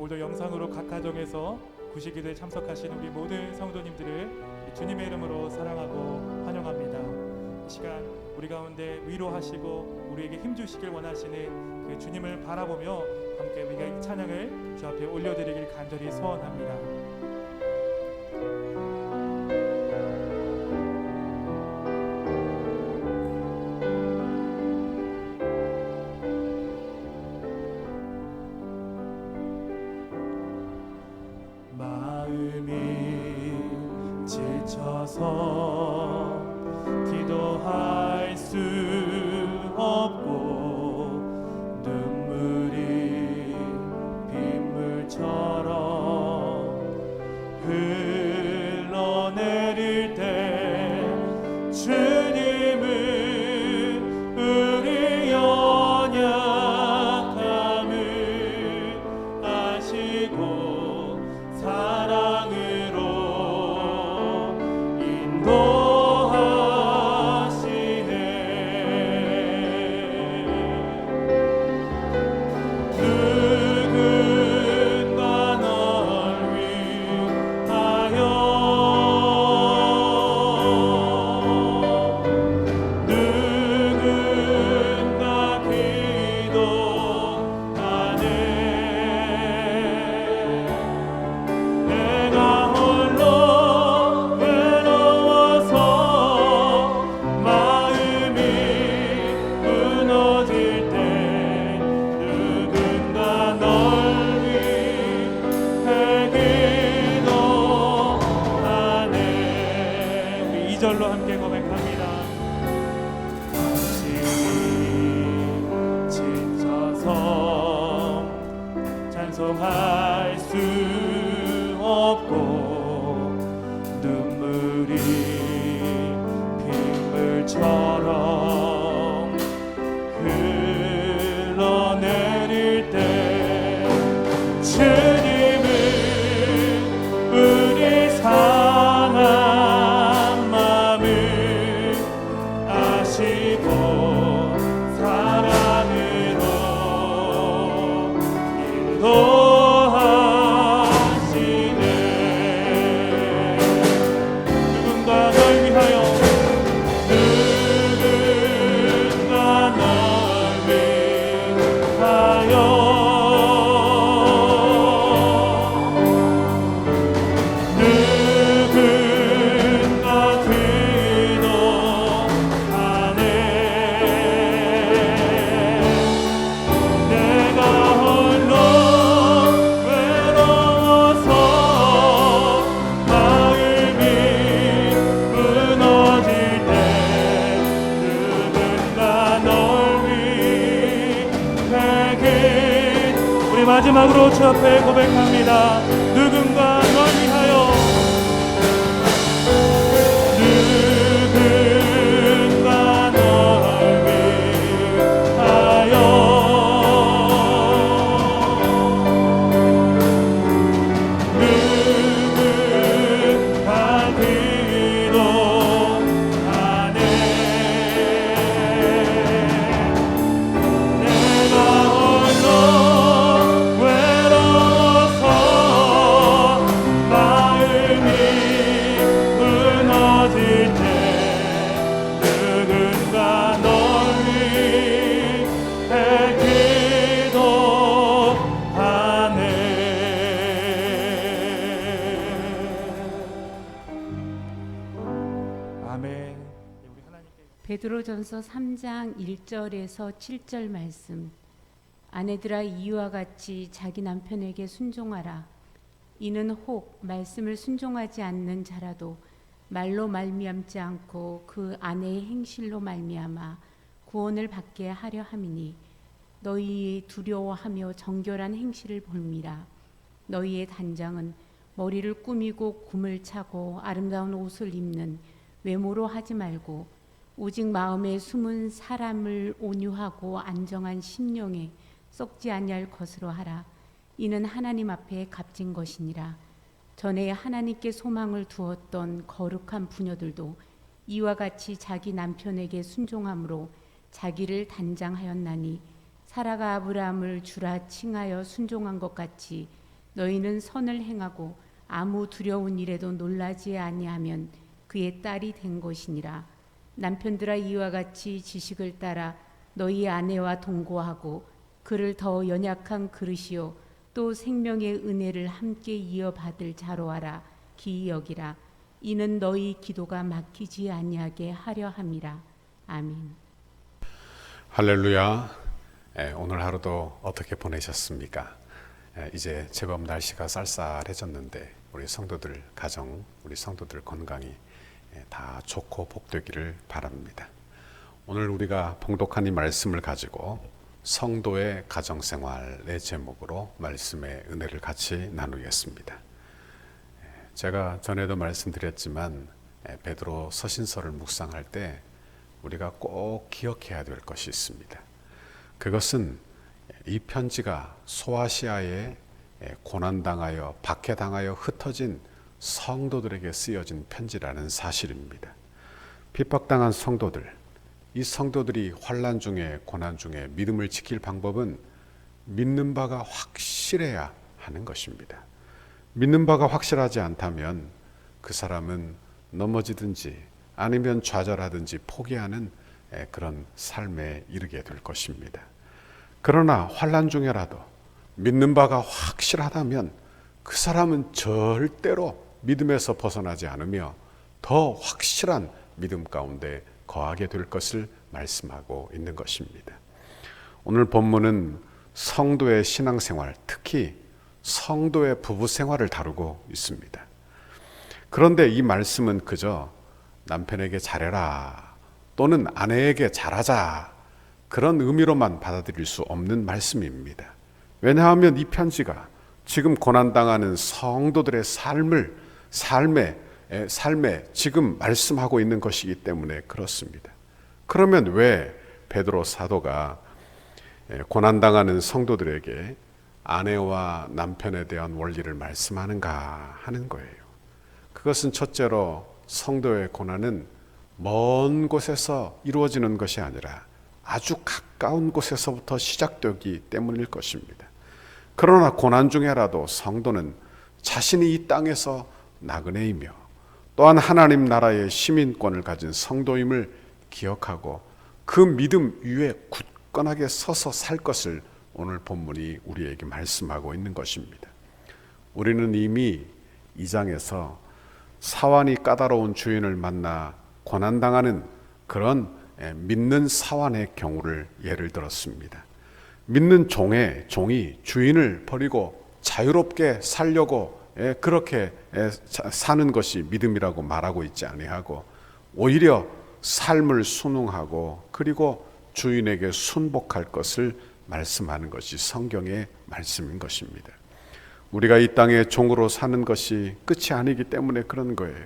오늘도 영상으로 각 가정에서 구식기도에 참석하시는 우리 모든 성도님들을 주님의 이름으로 사랑하고 환영합니다. 이 시간 우리 가운데 위로하시고 우리에게 힘주시길 원하시는 그 주님을 바라보며 함께 우리가 이 찬양을 주 앞에 올려드리길 간절히 소원합니다. 마음이 지쳐서 기도할 수 없고 눈물이 빗물처럼 흘러내릴 때 주님은 우리 연약함을 아시고 사랑으로 인도하시네. 누군가 널 위하여 누군가 기도하네. 내가 홀로 외로워서 마음이 무너질 때 누군가 널 위해 기도하네. 우리 2절로 함께 고백합니다. 지쳐서 찬송할 수 없고 눈물이 빗물처럼 흘러내릴 때 주님은 우리 상한 마음을 아시고 사랑으로 인도하시네. 누군가 널 위하여 누군가 널 위하여 누군가 기도하네. 내가 홀로 외로워서 마음이 무너질 때 누군가 널 위해 우리 마지막으로 주 앞에 고백합니다. 누군가 널 위하여 누군가 널 위하여 누군가 기도하네. 내가 홀로 외로워서 마음이 무너질 때 누군가 널 위해 기도하네. 아멘. 우리 하나님께 베드로전서 3장 1절에서 7절 말씀. 아내들아 이와 같이 자기 남편에게 순종하라. 이는 혹 말씀을 순종하지 않는 자라도 말로 말미암지 않고 그 아내의 행실로 말미암아 구원을 받게 하려 함이니 너희의 두려워하며 정결한 행실을 볼미라. 너희의 단장은 머리를 꾸미고 굼을 차고 아름다운 옷을 입는 외모로 하지 말고 오직 마음에 숨은 사람을 온유하고 안정한 심령에 썩지 아니할 것으로 하라. 이는 하나님 앞에 값진 것이니라. 전에 하나님께 소망을 두었던 거룩한 부녀들도 이와 같이 자기 남편에게 순종함으로 자기를 단장하였나니 사라가 아브라함을 주라 칭하여 순종한 것 같이 너희는 선을 행하고 아무 두려운 일에도 놀라지 아니하면 그의 딸이 된 것이니라. 남편들아 이와 같이 지식을 따라 너희 아내와 동거하고 그를 더 연약한 그릇이요 또 생명의 은혜를 함께 이어받을 자로 하라. 기이 여기라. 이는 너희 기도가 막히지 아니하게 하려 함이라. 아멘. 할렐루야. 오늘 하루도 어떻게 보내셨습니까? 이제 제법 날씨가 쌀쌀해졌는데 우리 성도들 가정, 우리 성도들 건강이 다 좋고 복되기를 바랍니다. 오늘 우리가 봉독한 이 말씀을 가지고 성도의 가정생활의 제목으로 말씀의 은혜를 같이 나누겠습니다. 제가 전에도 말씀드렸지만 베드로 서신서를 묵상할 때 우리가 꼭 기억해야 될 것이 있습니다. 그것은 이 편지가 소아시아에 고난당하여 박해당하여 흩어진 성도들에게 쓰여진 편지라는 사실입니다. 핍박당한 성도들, 이 성도들이 환난 중에 고난 중에 믿음을 지킬 방법은 믿는 바가 확실해야 하는 것입니다. 믿는 바가 확실하지 않다면 그 사람은 넘어지든지 아니면 좌절하든지 포기하는 그런 삶에 이르게 될 것입니다. 그러나 환난 중에라도 믿는 바가 확실하다면 그 사람은 절대로 믿음에서 벗어나지 않으며 더 확실한 믿음 가운데 거하게 될 것을 말씀하고 있는 것입니다. 오늘 본문은 성도의 신앙생활, 특히 성도의 부부생활을 다루고 있습니다. 그런데 이 말씀은 그저 남편에게 잘해라 또는 아내에게 잘하자 그런 의미로만 받아들일 수 없는 말씀입니다. 왜냐하면 이 편지가 지금 고난당하는 성도들의 삶에 지금 말씀하고 있는 것이기 때문에 그렇습니다. 그러면 왜 베드로 사도가 고난당하는 성도들에게 아내와 남편에 대한 원리를 말씀하는가 하는 거예요. 그것은 첫째로 성도의 고난은 먼 곳에서 이루어지는 것이 아니라 아주 가까운 곳에서부터 시작되기 때문일 것입니다. 그러나 고난 중에라도 성도는 자신이 이 땅에서 나그네이며 또한 하나님 나라의 시민권을 가진 성도임을 기억하고 그 믿음 위에 굳건하게 서서 살 것을 오늘 본문이 우리에게 말씀하고 있는 것입니다. 우리는 이미 2장에서 사환이 까다로운 주인을 만나 고난당하는 그런 믿는 사환의 경우를 예를 들었습니다. 믿는 종이 주인을 버리고 자유롭게 살려고 그렇게 사는 것이 믿음이라고 말하고 있지 아니하고 오히려 삶을 순응하고 그리고 주인에게 순복할 것을 말씀하는 것이 성경의 말씀인 것입니다. 우리가 이 땅에 종으로 사는 것이 끝이 아니기 때문에 그런 거예요.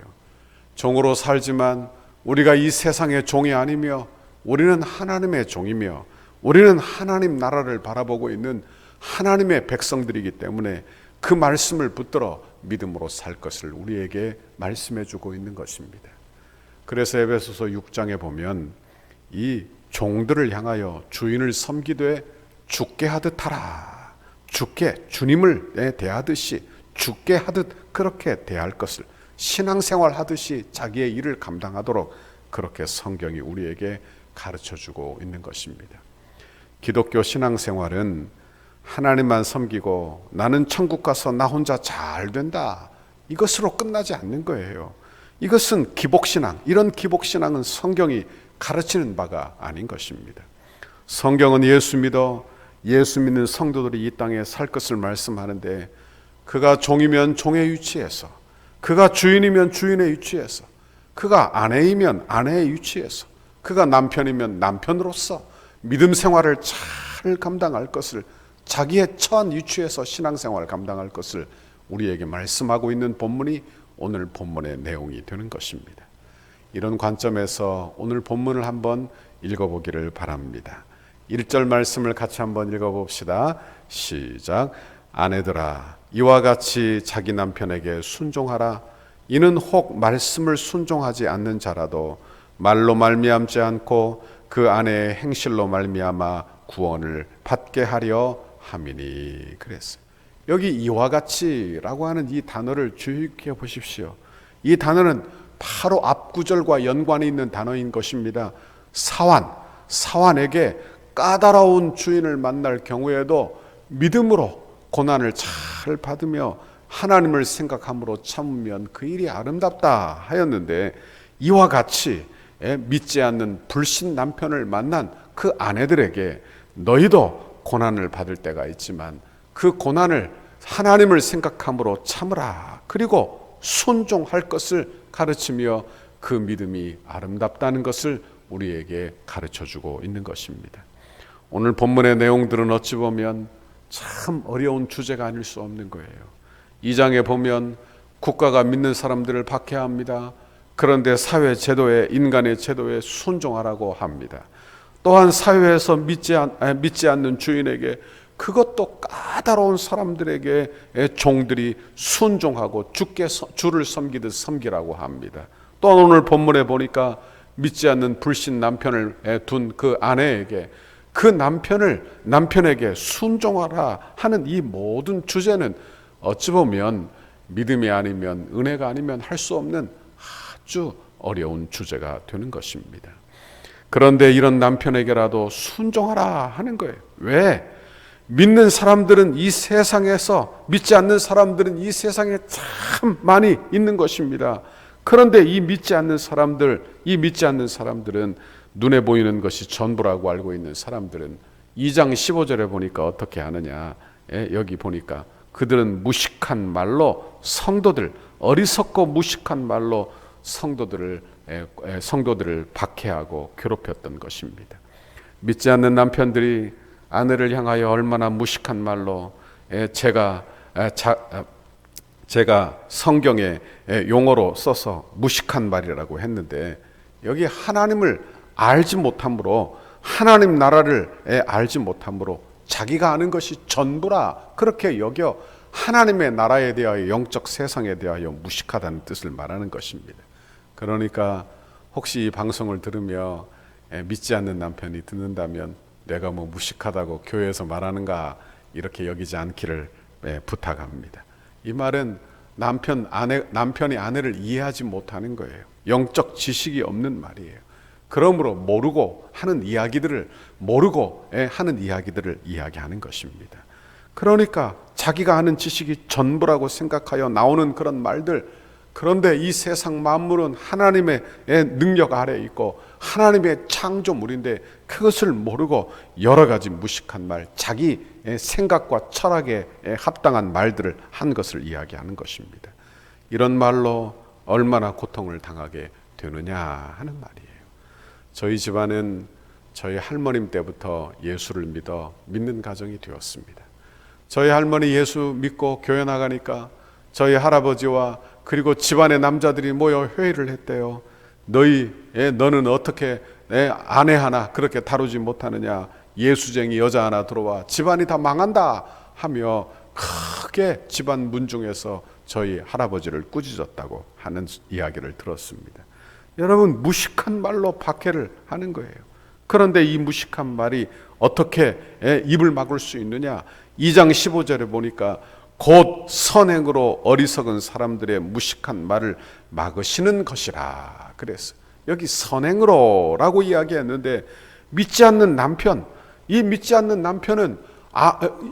종으로 살지만 우리가 이 세상의 종이 아니며 우리는 하나님의 종이며 우리는 하나님 나라를 바라보고 있는 하나님의 백성들이기 때문에 그 말씀을 붙들어 믿음으로 살 것을 우리에게 말씀해 주고 있는 것입니다. 그래서 에베소서 6장에 보면 이 종들을 향하여 주인을 섬기되 죽게 하듯 하라. 주님을 대하듯이 죽게 하듯 그렇게 대할 것을 신앙생활 하듯이 자기의 일을 감당하도록 그렇게 성경이 우리에게 가르쳐주고 있는 것입니다. 기독교 신앙생활은 하나님만 섬기고 나는 천국 가서 나 혼자 잘 된다 이것으로 끝나지 않는 거예요. 이것은 기복신앙, 이런 기복신앙은 성경이 가르치는 바가 아닌 것입니다. 성경은 예수 믿는 성도들이 이 땅에 살 것을 말씀하는데 그가 종이면 종의 위치에서, 그가 주인이면 주인의 위치에서, 그가 아내이면 아내의 위치에서, 그가 남편이면 남편으로서 믿음 생활을 잘 감당할 것을, 자기의 처한 위치에서 신앙생활을 감당할 것을 우리에게 말씀하고 있는 본문이 오늘 본문의 내용이 되는 것입니다. 이런 관점에서 오늘 본문을 한번 읽어보기를 바랍니다. 1절 말씀을 같이 한번 읽어봅시다. 시작. 아내들아 이와 같이 자기 남편에게 순종하라. 이는 혹 말씀을 순종하지 않는 자라도 말로 말미암지 않고 그 아내의 행실로 말미암아 구원을 받게 하려 함이니. 그랬어요. 여기 이와 같이라고 하는 이 단어를 주의해 보십시오. 이 단어는 바로 앞 구절과 연관이 있는 단어인 것입니다. 사환에게 까다로운 주인을 만날 경우에도 믿음으로 고난을 잘 받으며 하나님을 생각함으로 참으면 그 일이 아름답다 하였는데, 이와 같이 믿지 않는 불신 남편을 만난 그 아내들에게 너희도 고난을 받을 때가 있지만 그 고난을 하나님을 생각함으로 참으라, 그리고 순종할 것을 가르치며 그 믿음이 아름답다는 것을 우리에게 가르쳐주고 있는 것입니다. 오늘 본문의 내용들은 어찌 보면 참 어려운 주제가 아닐 수 없는 거예요. 2장에 보면 국가가 믿는 사람들을 박해합니다. 그런데 사회 제도에, 인간의 제도에 순종하라고 합니다. 또한 사회에서 믿지 않는 주인에게, 그것도 까다로운 사람들에게 종들이 순종하고 주를 섬기듯 섬기라고 합니다. 또 오늘 본문에 보니까 믿지 않는 불신 남편을 둔 그 아내에게 그 남편에게 순종하라 하는 이 모든 주제는 어찌 보면 믿음이 아니면, 은혜가 아니면 할 수 없는 아주 어려운 주제가 되는 것입니다. 그런데 이런 남편에게라도 순종하라 하는 거예요. 왜? 믿는 사람들은 이 세상에서, 믿지 않는 사람들은 이 세상에 참 많이 있는 것입니다. 그런데 이 믿지 않는 사람들은 눈에 보이는 것이 전부라고 알고 있는 사람들은 2장 15절에 보니까 어떻게 하느냐, 여기 보니까 그들은 무식한 말로 성도들, 어리석고 무식한 말로 성도들을 박해하고 괴롭혔던 것입니다. 믿지 않는 남편들이 아내를 향하여 얼마나 무식한 말로, 제가 성경에 용어로 써서 무식한 말이라고 했는데, 여기 하나님을 알지 못함으로, 하나님 나라를 알지 못함으로 자기가 아는 것이 전부라 그렇게 여겨 하나님의 나라에 대하여, 영적 세상에 대하여 무식하다는 뜻을 말하는 것입니다. 그러니까 혹시 이 방송을 들으며 믿지 않는 남편이 듣는다면 내가 뭐 무식하다고 교회에서 말하는가 이렇게 여기지 않기를 부탁합니다. 이 말은 남편이 아내를 이해하지 못하는 거예요. 영적 지식이 없는 말이에요. 그러므로 모르고 하는 이야기들을 이야기하는 것입니다. 그러니까 자기가 아는 지식이 전부라고 생각하여 나오는 그런 말들, 그런데 이 세상 만물은 하나님의 능력 아래에 있고 하나님의 창조물인데 그것을 모르고 여러 가지 무식한 말, 자기 생각과 철학에 합당한 말들을 한 것을 이야기하는 것입니다. 이런 말로 얼마나 고통을 당하게 되느냐 하는 말이에요. 저희 집안은 저희 할머님 때부터 예수를 믿는 가정이 되었습니다. 저희 할머니 예수 믿고 교회 나가니까 저희 할아버지와 그리고 집안의 남자들이 모여 회의를 했대요. 너는 어떻게 아내 하나 그렇게 다루지 못하느냐, 예수쟁이 여자 하나 들어와 집안이 다 망한다 하며 크게 집안 문중에서 저희 할아버지를 꾸짖었다고 하는 이야기를 들었습니다. 여러분, 무식한 말로 박해를 하는 거예요. 그런데 이 무식한 말이 어떻게 입을 막을 수 있느냐, 2장 15절에 보니까 곧 선행으로 어리석은 사람들의 무식한 말을 막으시는 것이라 그랬어요. 여기 선행으로라고 이야기했는데, 믿지 않는 남편, 이 믿지 않는 남편은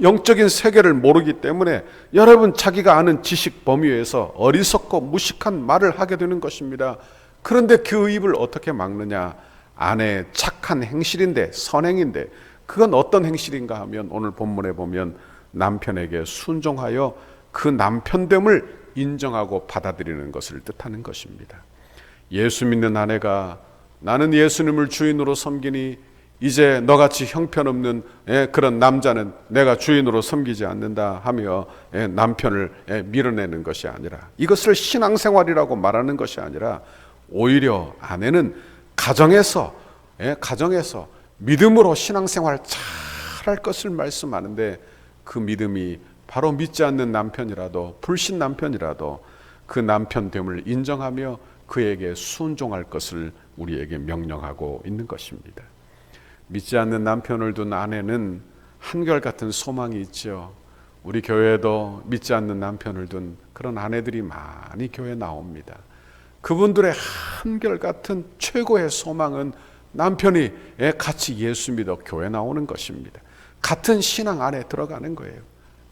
영적인 세계를 모르기 때문에 여러분 자기가 아는 지식 범위에서 어리석고 무식한 말을 하게 되는 것입니다. 그런데 그 입을 어떻게 막느냐, 아내의 착한 행실인데, 선행인데, 그건 어떤 행실인가 하면 오늘 본문에 보면 남편에게 순종하여 그 남편됨을 인정하고 받아들이는 것을 뜻하는 것입니다. 예수 믿는 아내가 나는 예수님을 주인으로 섬기니 이제 너같이 형편없는 그런 남자는 내가 주인으로 섬기지 않는다 하며 남편을 밀어내는 것이 아니라, 이것을 신앙생활이라고 말하는 것이 아니라 오히려 아내는 가정에서 믿음으로 신앙생활 잘할 것을 말씀하는데, 그 믿음이 바로 믿지 않는 남편이라도, 불신 남편이라도 그 남편됨을 인정하며 그에게 순종할 것을 우리에게 명령하고 있는 것입니다. 믿지 않는 남편을 둔 아내는 한결같은 소망이 있죠. 우리 교회에도 믿지 않는 남편을 둔 그런 아내들이 많이 교회에 나옵니다. 그분들의 한결같은 최고의 소망은 남편이 같이 예수 믿어 교회 나오는 것입니다. 같은 신앙 안에 들어가는 거예요.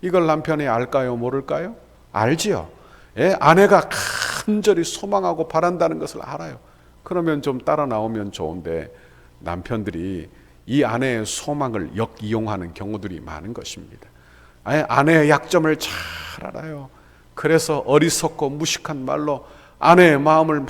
이걸 남편이 알까요? 모를까요? 알지요. 아내가 간절히 소망하고 바란다는 것을 알아요. 그러면 좀 따라 나오면 좋은데 남편들이 이 아내의 소망을 역이용하는 경우들이 많은 것입니다. 아내의 약점을 잘 알아요. 그래서 어리석고 무식한 말로 아내의 마음을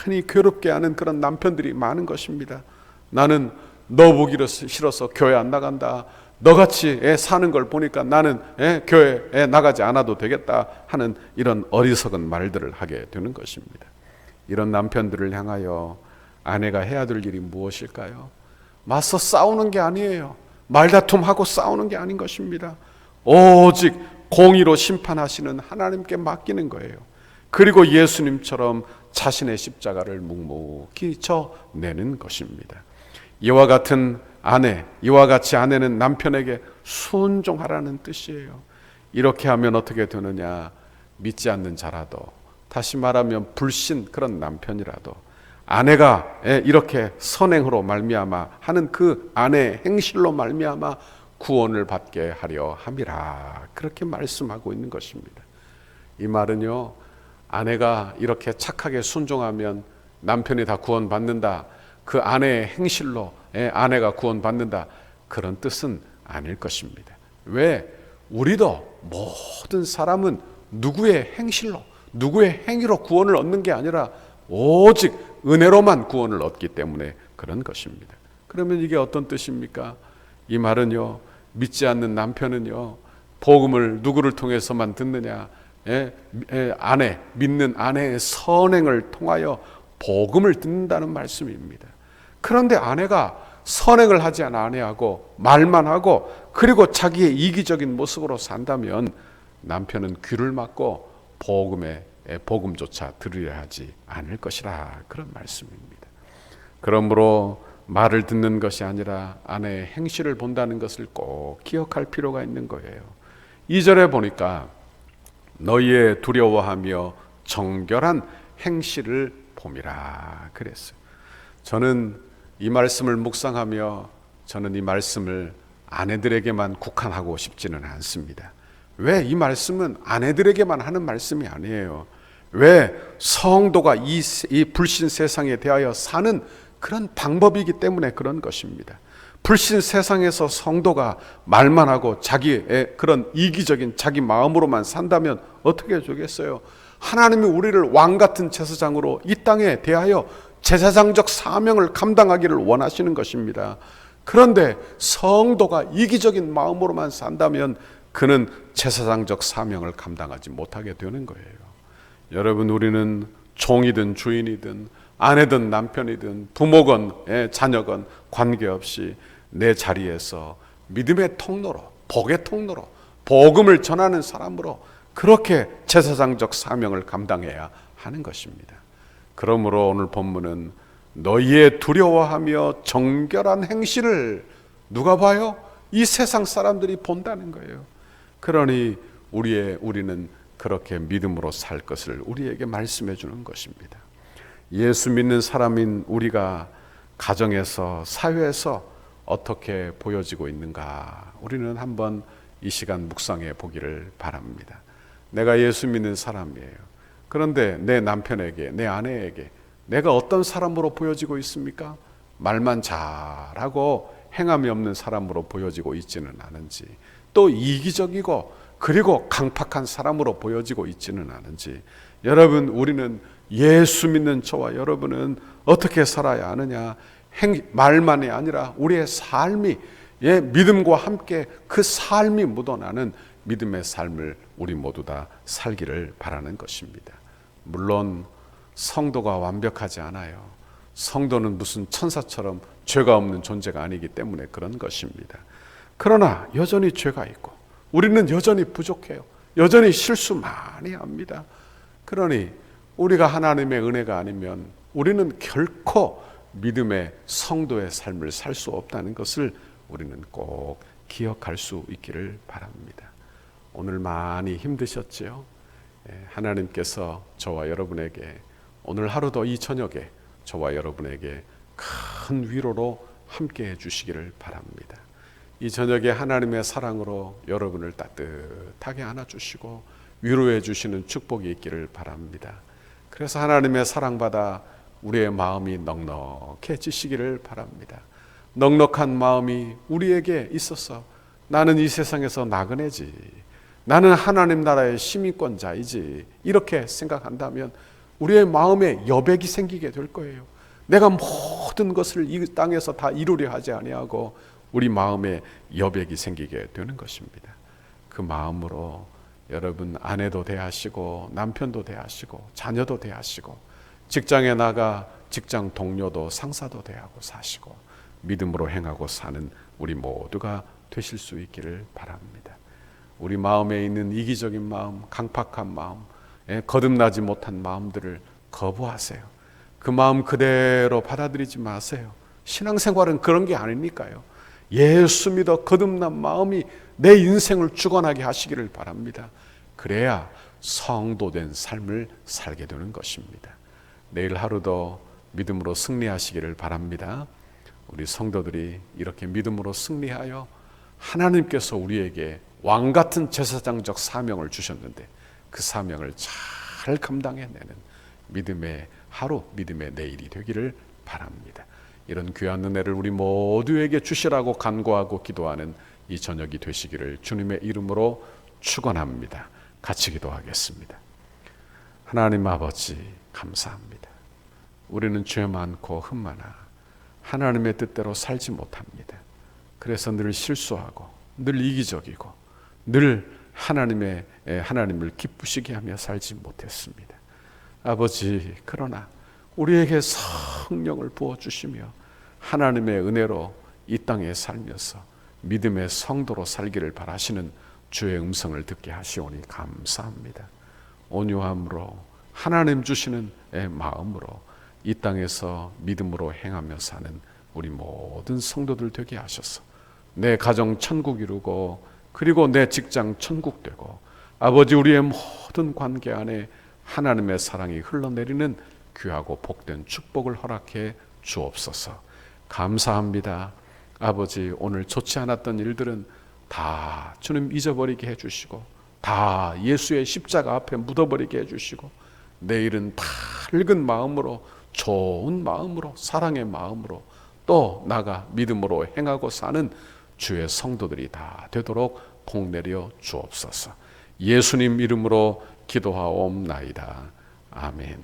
많이 괴롭게 하는 그런 남편들이 많은 것입니다. 나는 너 보기 싫어서 교회 안 나간다. 너같이 사는 걸 보니까 나는 교회에 나가지 않아도 되겠다 하는 이런 어리석은 말들을 하게 되는 것입니다. 이런 남편들을 향하여 아내가 해야 될 일이 무엇일까요? 맞서 싸우는 게 아니에요. 말다툼하고 싸우는 게 아닌 것입니다. 오직 공의로 심판하시는 하나님께 맡기는 거예요. 그리고 예수님처럼 자신의 십자가를 묵묵히 져내는 것입니다. 이와 같은 아내, 이와 같이 아내는 남편에게 순종하라는 뜻이에요. 이렇게 하면 어떻게 되느냐? 믿지 않는 자라도, 다시 말하면 불신 그런 남편이라도 아내가 이렇게 선행으로 말미암아 하는 그 아내의 행실로 말미암아 구원을 받게 하려 함이라, 그렇게 말씀하고 있는 것입니다. 이 말은요, 아내가 이렇게 착하게 순종하면 남편이 다 구원받는다, 그 아내의 행실로 아내가 구원받는다, 그런 뜻은 아닐 것입니다. 왜? 우리도 모든 사람은 누구의 행실로, 누구의 행위로 구원을 얻는 게 아니라 오직 은혜로만 구원을 얻기 때문에 그런 것입니다. 그러면 이게 어떤 뜻입니까? 이 말은요, 믿지 않는 남편은요, 복음을 누구를 통해서만 듣느냐? 아내, 믿는 아내의 선행을 통하여 복음을 듣는다는 말씀입니다. 그런데 아내가 선행을 하지 않아 아내하고 말만 하고 그리고 자기의 이기적인 모습으로 산다면 남편은 귀를 막고 복음조차 들으려 하지 않을 것이라, 그런 말씀입니다. 그러므로 말을 듣는 것이 아니라 아내의 행실을 본다는 것을 꼭 기억할 필요가 있는 거예요. 2절에 보니까 너희의 두려워하며 정결한 행실을 봄이라 그랬어요. 저는 이 말씀을 묵상하며 저는 이 말씀을 아내들에게만 국한하고 싶지는 않습니다. 왜? 이 말씀은 아내들에게만 하는 말씀이 아니에요. 왜? 성도가 이 불신 세상에 대하여 사는 그런 방법이기 때문에 그런 것입니다. 불신 세상에서 성도가 말만 하고 자기의 그런 이기적인 자기 마음으로만 산다면 어떻게 되겠어요? 하나님이 우리를 왕 같은 제사장으로 이 땅에 대하여 제사장적 사명을 감당하기를 원하시는 것입니다. 그런데 성도가 이기적인 마음으로만 산다면 그는 제사장적 사명을 감당하지 못하게 되는 거예요. 여러분, 우리는 종이든 주인이든 아내든 남편이든 부모건 자녀건 관계없이 내 자리에서 믿음의 통로로, 복의 통로로, 복음을 전하는 사람으로 그렇게 제사장적 사명을 감당해야 하는 것입니다. 그러므로 오늘 본문은 너희의 두려워하며 정결한 행실을 누가 봐요? 이 세상 사람들이 본다는 거예요. 그러니 우리는 그렇게 믿음으로 살 것을 우리에게 말씀해 주는 것입니다. 예수 믿는 사람인 우리가 가정에서, 사회에서 어떻게 보여지고 있는가, 우리는 한번 이 시간 묵상해 보기를 바랍니다. 내가 예수 믿는 사람이에요. 그런데 내 남편에게, 내 아내에게 내가 어떤 사람으로 보여지고 있습니까? 말만 잘하고 행함이 없는 사람으로 보여지고 있지는 않은지, 또 이기적이고 그리고 강팍한 사람으로 보여지고 있지는 않은지, 여러분, 우리는 예수 믿는 저와 여러분은 어떻게 살아야 하느냐? 말만이 아니라 우리의 삶이 믿음과 함께 그 삶이 묻어나는 믿음의 삶을 우리 모두 다 살기를 바라는 것입니다. 물론 성도가 완벽하지 않아요. 성도는 무슨 천사처럼 죄가 없는 존재가 아니기 때문에 그런 것입니다. 그러나 여전히 죄가 있고 우리는 여전히 부족해요. 여전히 실수 많이 합니다. 그러니 우리가 하나님의 은혜가 아니면 우리는 결코 믿음의 성도의 삶을 살 수 없다는 것을 우리는 꼭 기억할 수 있기를 바랍니다. 오늘 많이 힘드셨지요? 하나님께서 저와 여러분에게 오늘 하루도 이 저녁에 저와 여러분에게 큰 위로로 함께 해주시기를 바랍니다. 이 저녁에 하나님의 사랑으로 여러분을 따뜻하게 안아주시고 위로해 주시는 축복이 있기를 바랍니다. 그래서 하나님의 사랑받아 우리의 마음이 넉넉해지시기를 바랍니다. 넉넉한 마음이 우리에게 있어서 나는 이 세상에서 나그네지, 나는 하나님 나라의 시민권자이지, 이렇게 생각한다면 우리의 마음에 여백이 생기게 될 거예요. 내가 모든 것을 이 땅에서 다 이루려 하지 아니하고 우리 마음에 여백이 생기게 되는 것입니다. 그 마음으로 여러분 아내도 대하시고 남편도 대하시고 자녀도 대하시고 직장에 나가 직장 동료도 상사도 대하고 사시고 믿음으로 행하고 사는 우리 모두가 되실 수 있기를 바랍니다. 우리 마음에 있는 이기적인 마음, 강팍한 마음, 거듭나지 못한 마음들을 거부하세요. 그 마음 그대로 받아들이지 마세요. 신앙생활은 그런 게 아니니까요. 예수 믿어 거듭난 마음이 내 인생을 주관하게 하시기를 바랍니다. 그래야 성도된 삶을 살게 되는 것입니다. 내일 하루도 믿음으로 승리하시기를 바랍니다. 우리 성도들이 이렇게 믿음으로 승리하여 하나님께서 우리에게 왕같은 제사장적 사명을 주셨는데 그 사명을 잘 감당해내는 믿음의 하루, 믿음의 내일이 되기를 바랍니다. 이런 귀한 은혜를 우리 모두에게 주시라고 간구하고 기도하는 이 저녁이 되시기를 주님의 이름으로 축원합니다. 같이 기도하겠습니다. 하나님 아버지 감사합니다. 우리는 죄 많고 흠 많아 하나님의 뜻대로 살지 못합니다. 그래서 늘 실수하고 늘 이기적이고 늘 하나님을 기쁘시게 하며 살지 못했습니다. 아버지, 그러나 우리에게 성령을 부어주시며 하나님의 은혜로 이 땅에 살면서 믿음의 성도로 살기를 바라시는 주의 음성을 듣게 하시오니 감사합니다. 온유함으로 하나님 주시는 마음으로 이 땅에서 믿음으로 행하며 사는 우리 모든 성도들 되게 하셔서 내 가정 천국 이루고 그리고 내 직장 천국 되고 아버지 우리의 모든 관계 안에 하나님의 사랑이 흘러내리는 귀하고 복된 축복을 허락해 주옵소서. 감사합니다. 아버지, 오늘 좋지 않았던 일들은 다 주님 잊어버리게 해주시고 다 예수의 십자가 앞에 묻어버리게 해주시고 내일은 밝은 마음으로 좋은 마음으로 사랑의 마음으로 또 나가 믿음으로 행하고 사는 주의 성도들이 다 되도록 복내려 주옵소서. 예수님 이름으로 기도하옵나이다. 아멘.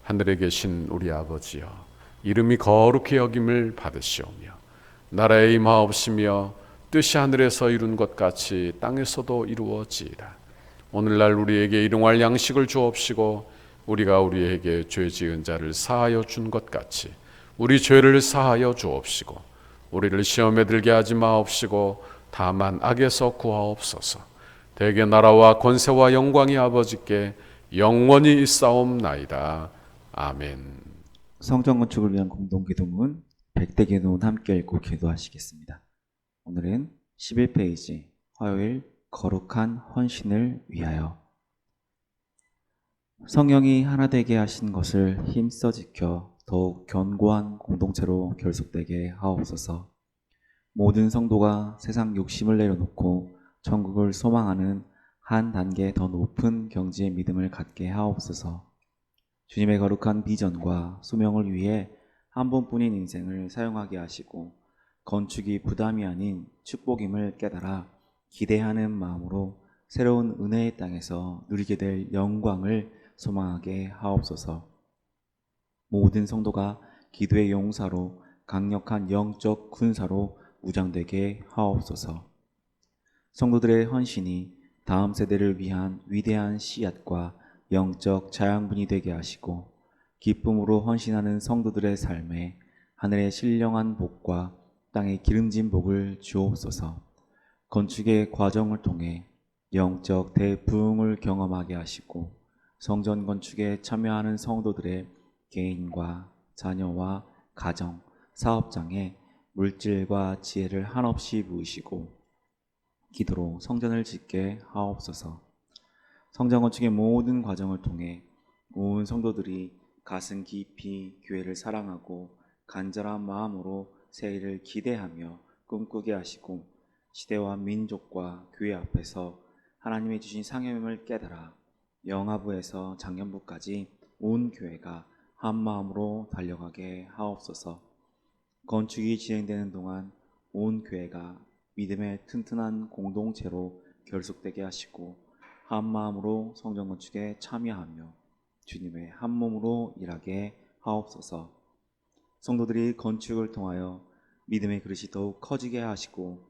하늘에 계신 우리 아버지여, 이름이 거룩히 여김을 받으시오며 나라에 임하옵시며 뜻이 하늘에서 이룬 것 같이 땅에서도 이루어지이다. 오늘날 우리에게 일용할 양식을 주옵시고 우리가 우리에게 죄 지은 자를 사하여 준 것 같이 우리 죄를 사하여 주옵시고 우리를 시험에 들게 하지 마옵시고 다만 악에서 구하옵소서. 대개 나라와 권세와 영광이 아버지께 영원히 있사옵나이다. 아멘. 성전 건축을 위한 공동기도문 100대 기도문 함께 읽고 기도하시겠습니다. 오늘은 11페이지 화요일 거룩한 헌신을 위하여. 성령이 하나 되게 하신 것을 힘써 지켜 더욱 견고한 공동체로 결속되게 하옵소서. 모든 성도가 세상 욕심을 내려놓고 천국을 소망하는 한 단계 더 높은 경지의 믿음을 갖게 하옵소서. 주님의 거룩한 비전과 소명을 위해 한 번뿐인 인생을 사용하게 하시고 건축이 부담이 아닌 축복임을 깨달아 기대하는 마음으로 새로운 은혜의 땅에서 누리게 될 영광을 소망하게 하옵소서. 모든 성도가 기도의 용사로 강력한 영적 군사로 무장되게 하옵소서. 성도들의 헌신이 다음 세대를 위한 위대한 씨앗과 영적 자양분이 되게 하시고 기쁨으로 헌신하는 성도들의 삶에 하늘의 신령한 복과 땅의 기름진 복을 주옵소서. 건축의 과정을 통해 영적 대부흥을 경험하게 하시고 성전 건축에 참여하는 성도들의 개인과 자녀와 가정, 사업장에 물질과 지혜를 한없이 부으시고 기도로 성전을 짓게 하옵소서. 성전 건축의 모든 과정을 통해 온 성도들이 가슴 깊이 교회를 사랑하고 간절한 마음으로 새 일을 기대하며 꿈꾸게 하시고 시대와 민족과 교회 앞에서 하나님의 주신 상여임을 깨달아 영하부에서 장년부까지 온 교회가 한 마음으로 달려가게 하옵소서. 건축이 진행되는 동안 온 교회가 믿음의 튼튼한 공동체로 결속되게 하시고 한 마음으로 성전 건축에 참여하며 주님의 한 몸으로 일하게 하옵소서. 성도들이 건축을 통하여 믿음의 그릇이 더욱 커지게 하시고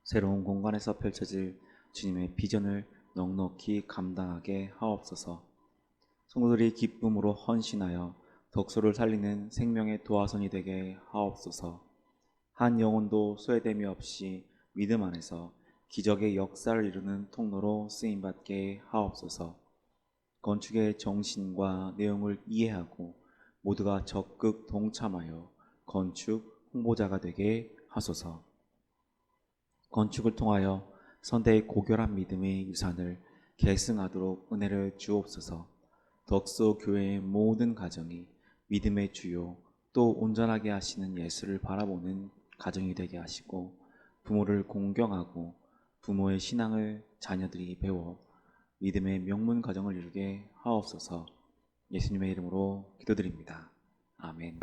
새로운 공간에서 펼쳐질 주님의 비전을 넉넉히 감당하게 하옵소서. 성도들이 기쁨으로 헌신하여 덕소를 살리는 생명의 도화선이 되게 하옵소서. 한 영혼도 소외됨이 없이 믿음 안에서 기적의 역사를 이루는 통로로 쓰임받게 하옵소서. 건축의 정신과 내용을 이해하고 모두가 적극 동참하여 건축 홍보자가 되게 하소서. 건축을 통하여 선대의 고결한 믿음의 유산을 계승하도록 은혜를 주옵소서. 덕소 교회의 모든 가정이 믿음의 주요 또 온전하게 하시는 예수를 바라보는 가정이 되게 하시고 부모를 공경하고 부모의 신앙을 자녀들이 배워 믿음의 명문 가정을 이루게 하옵소서. 예수님의 이름으로 기도드립니다. 아멘.